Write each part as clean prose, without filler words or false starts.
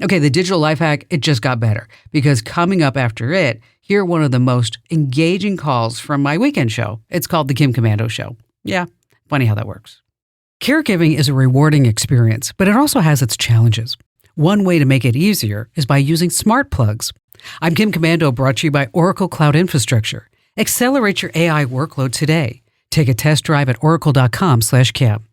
Okay, the digital life hack, it just got better because coming up after it, hear one of the most engaging calls from my weekend show. It's called The Kim Commando Show. Yeah, funny how that works. Caregiving is a rewarding experience, but it also has its challenges. One way to make it easier is by using smart plugs. I'm Kim Commando, brought to you by Oracle Cloud Infrastructure. Accelerate your AI workload today. Take a test drive at oracle.com/Kim.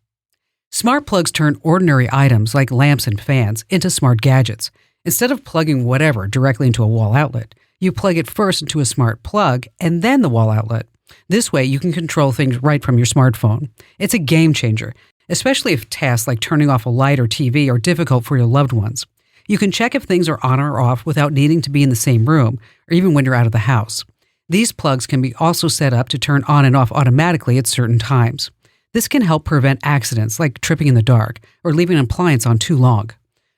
Smart plugs turn ordinary items like lamps and fans into smart gadgets. Instead of plugging whatever directly into a wall outlet, you plug it first into a smart plug and then the wall outlet. This way, you can control things right from your smartphone. It's a game changer, especially if tasks like turning off a light or TV are difficult for your loved ones. You can check if things are on or off without needing to be in the same room, or even when you're out of the house. These plugs can be also set up to turn on and off automatically at certain times. This can help prevent accidents like tripping in the dark or leaving an appliance on too long.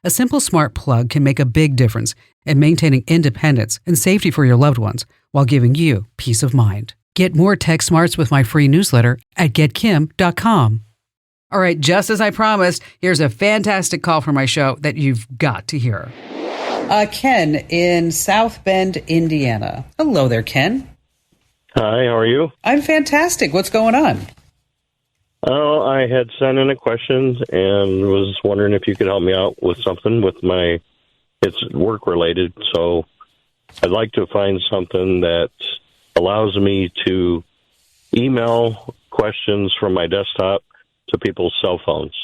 A simple smart plug can make a big difference in maintaining independence and safety for your loved ones while giving you peace of mind. Get more tech smarts with my free newsletter at getkim.com. All right, just as I promised, here's a fantastic call for my show that you've got to hear. Ken in South Bend, Indiana. Hello there, Ken. Hi, how are you? I'm fantastic. What's going on? Oh, I had sent in a question and was wondering if you could help me out with something with it's work related. So I'd like to find something that allows me to email questions from my desktop to people's cell phones.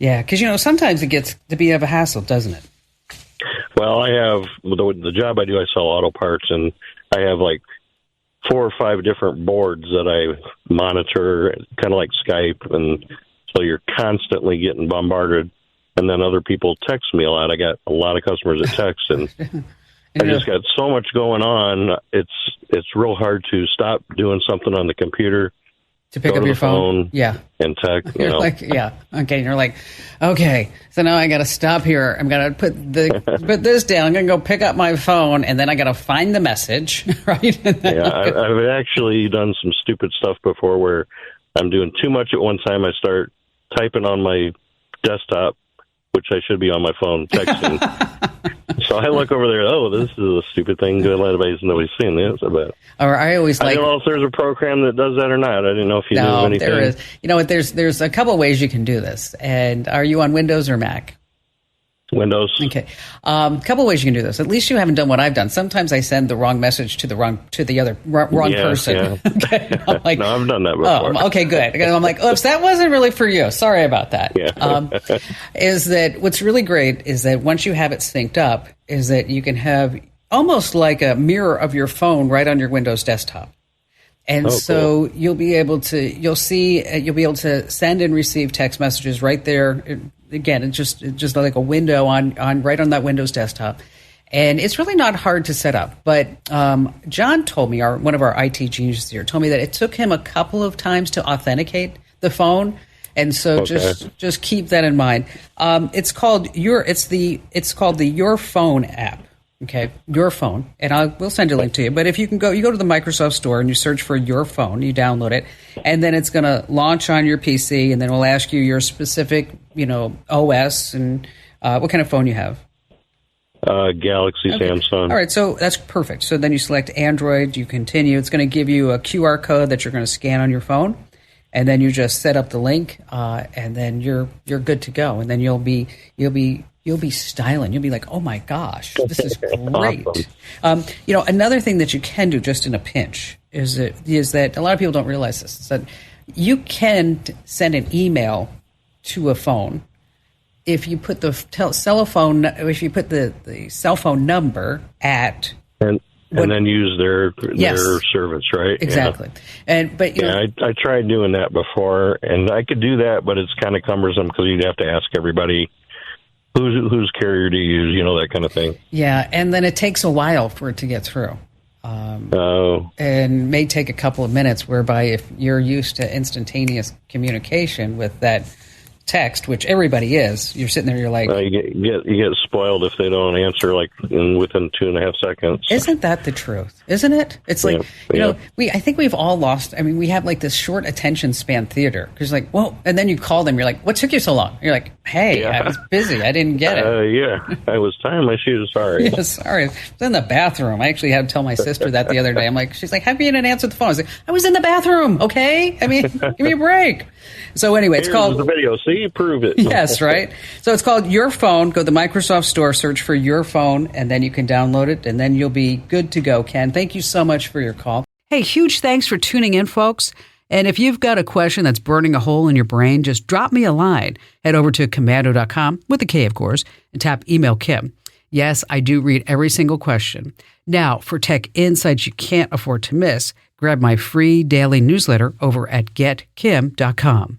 Yeah, because, sometimes it gets to be of a hassle, doesn't it? Well, I have the job I do, I sell auto parts, and I have like 4 or 5 different boards that I monitor, kind of like Skype, and so you're constantly getting bombarded. And then other people text me a lot. I got a lot of customers that text, and I just got so much going on. It's real hard to stop doing something on the computer. To pick up your phone, yeah, and text. You're like, yeah, okay. And you're like, okay, so now I got to stop here. I'm gonna put this down. I'm gonna go pick up my phone, and then I got to find the message, right? Yeah, I've actually done some stupid stuff before where I'm doing too much at one time. I start typing on my desktop, which I should be on my phone texting. So I look over there. Oh, this is a stupid thing. Nobody's seeing this. But or I always I don't know if there's a program that does that or not. I didn't know if you knew of anything. There is. You know what? There's a couple of ways you can do this. And are you on Windows or Mac? Windows. Okay. Couple of ways you can do this. At least you haven't done what I've done. Sometimes I send the wrong message to the wrong person. Yeah. Okay. I'm like, no, I've done that before. Oh, okay, good. I'm like, oops, that wasn't really for you. Sorry about that. Yeah. Is that what's really great is that once you have it synced up, is that you can have almost like a mirror of your phone right on your Windows desktop. And so cool. You'll be able to send and receive text messages right there. Again, it's just like a window on right on that Windows desktop. And it's really not hard to set up. But John told me, one of our IT geniuses here, told me that it took him a couple of times to authenticate the phone. And so just keep that in mind. It's called the Your Phone app. Okay, Your Phone, and we'll send a link to you. But if you go to the Microsoft Store and you search for Your Phone, you download it, and then it's going to launch on your PC, and then we'll ask you your specific, OS and what kind of phone you have. Galaxy, okay. Samsung. All right, so that's perfect. So then you select Android, you continue. It's going to give you a QR code that you're going to scan on your phone, and then you just set up the link, and then you're good to go. And then you'll be styling. You'll be like, oh my gosh, this is great. Awesome. Another thing that you can do just in a pinch is that a lot of people don't realize this, is that you can send an email to a phone if you put the cell phone number at and then use their service, right? Exactly. Yeah. I tried doing that before, and I could do that, but it's kind of cumbersome because you'd have to ask everybody whose carrier do you use, that kind of thing. Yeah, and then it takes a while for it to get through. And may take a couple of minutes, whereby if you're used to instantaneous communication with that text, which everybody is, you're sitting there, you're like, you get spoiled if they don't answer like within 2.5 seconds. Isn't that the truth? Isn't it? It's like, I think we've all lost. I mean, we have like this short attention span theater. Because like, well, and then you call them, you're like, what took you so long? You're like, hey, I was busy. I didn't get it. I was tying my shoes. Sorry. Yeah, sorry. I was in the bathroom. I actually had to tell my sister that the other day. I'm like, she's like, how come you didn't answer the phone? I was like, I was in the bathroom. Okay. I mean, give me a break. So anyway, it's called the video. See, prove it. Yes, right. So it's called Your Phone. Go to the Microsoft Store, search for Your Phone, and then you can download it, and then you'll be good to go. Ken, thank you so much for your call. Hey, huge thanks for tuning in, folks. And if you've got a question that's burning a hole in your brain, just drop me a line. Head over to commando.com, with a K, of course, and tap Email Kim. Yes, I do read every single question. Now, for tech insights you can't afford to miss, grab my free daily newsletter over at getkim.com.